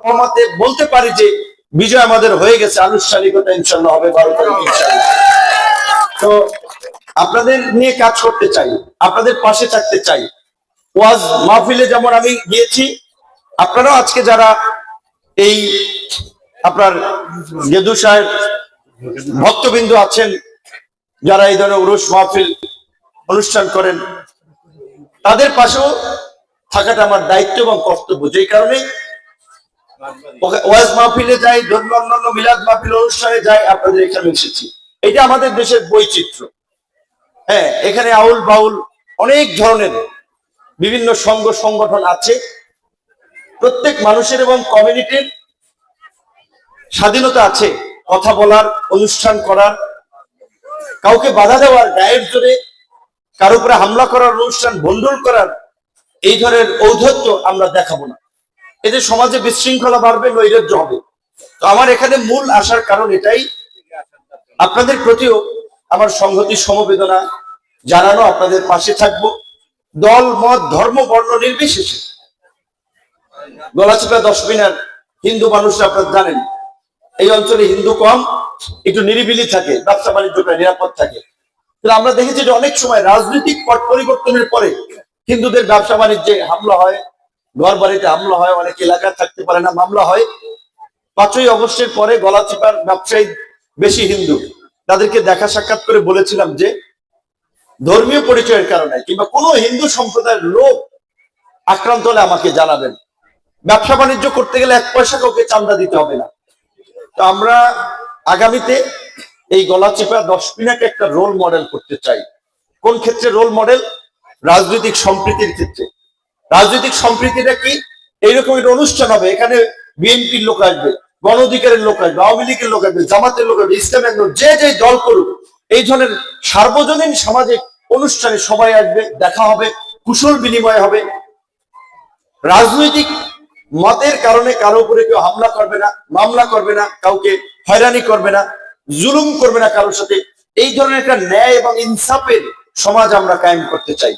কমাতে বলতে পারি যে বিজয় আমাদের হয়ে গেছে, আনুষ্ঠানিকতা ইনশাল্লাহ হবে 12 তারিখ ইনশাল্লাহ। তো আপনাদের নিয়ে কাজ করতে চাই, আপনাদের পাশে থাকতে চাই। ওয়াজ মাহফিলে যেমন আমি গিয়েছি, আপনারাও আজকে যারা এই আপনার গেদু সাহেব ভক্তবিন্দু আছেন, যারা এই ধরনের উরুস মাহফিল অনুষ্ঠান করেন, তাদের পাশেও থাকাটা আমার দায়িত্ব এবং কর্তব্য। যেই কারণে ওয়াজ মাহফিলে যাই, ধর্মীয় অন্যান্য মিলাদ মাহফিল অনুষ্ঠানে যাই, আপনাদের এখানে এসেছি। এটা আমাদের দেশের বৈচিত্র্য। হ্যাঁ, এখানে আউল বাউল অনেক ধরনের বিভিন্ন সংঘ সংগঠন আছে। প্রত্যেক মানুষের এবং কমিউনিটির স্বাধীনতা আছে কথা বলার, অনুষ্ঠান করার, কাউকে বাধা দেওয়ার, গায়ের জোরে কারো উপরে হামলা করার, অনুষ্ঠান ভণ্ডুল করার এই ধরনের ঔদ্ধত্য আমরা দেখাবো না। এতে সমাজে বিশৃঙ্খলা বাড়বে, নৈরাজ্য হবে। তো আমার এখানে মূল আসার কারণ এটাই, আপনাদের প্রতিও আমার সংহতি সমবেদনা জানানো, আপনাদের পাশে থাকবো। দল মত ধর্ম বর্ণ নির্বিশেষে। গলাচিপা 10 মিনার হিন্দু মানুষরা আপনারা জানেন, এই অঞ্চলে হিন্দু কম, একটু নিরিবিলি থাকে, ব্যবসা বাণিজ্যটা নিরাপদ থাকে। কিন্তু আমরা দেখেছি যে অনেক সময় রাজনৈতিক পট পরিবর্তনের পরে হিন্দুদের ব্যবসা বাণিজ্যে হামলা হয়, ঘর বাড়িতে হামলা হয়, অনেক এলাকা থাকতে পারে না, মামলা হয়। 5ই আগস্টের পরে গলাচিপার ব্যবসায়ী বেশি হিন্দু, তাদেরকে দেখা সাক্ষাৎ করে বলেছিলাম যে ধর্মীয় পরিচয়ের কারণে কিংবা কোনো হিন্দু সম্প্রদায়ের লোক আক্রান্ত হলে আমাকে জানাবেন। ব্যবসা বাণিজ্য করতে গেলে 1 পয়সা কাউকে চাঁদা দিতে হবে না। তো আমরা আগামীতে এই গলাচিপা 10 মিনাকে একটা রোল মডেল করতে চাই। কোন ক্ষেত্রে রোল মডেল? রাজনৈতিক সম্প্রীতির ক্ষেত্রে। রাজনৈতিক সম্প্রীতিটা কি? এইরকম একটা অনুষ্ঠান হবে, এখানে বিএনপির লোক আসবে, গণ অধিকারের লোক আসবে, আওয়ামী লীগের লোক আসবে, জামাতের লোক আসবে, ইসলামের লোক, যে যে দল করুক, এই ধরনের সার্বজনীন সামাজিক অনুষ্ঠানে সবাই আসবে, দেখা হবে, কুশল বিনিময় হবে। রাজনৈতিক মতের কারণে কারো উপরে কেউ হামলা করবে না, মামলা করবে না, কাউকে হয়রানি করবে না, জুলুম করবে না কারোর সাথে। এই ধরনের একটা ন্যায় এবং ইনসাফের সমাজ আমরা কায়েম করতে চাই।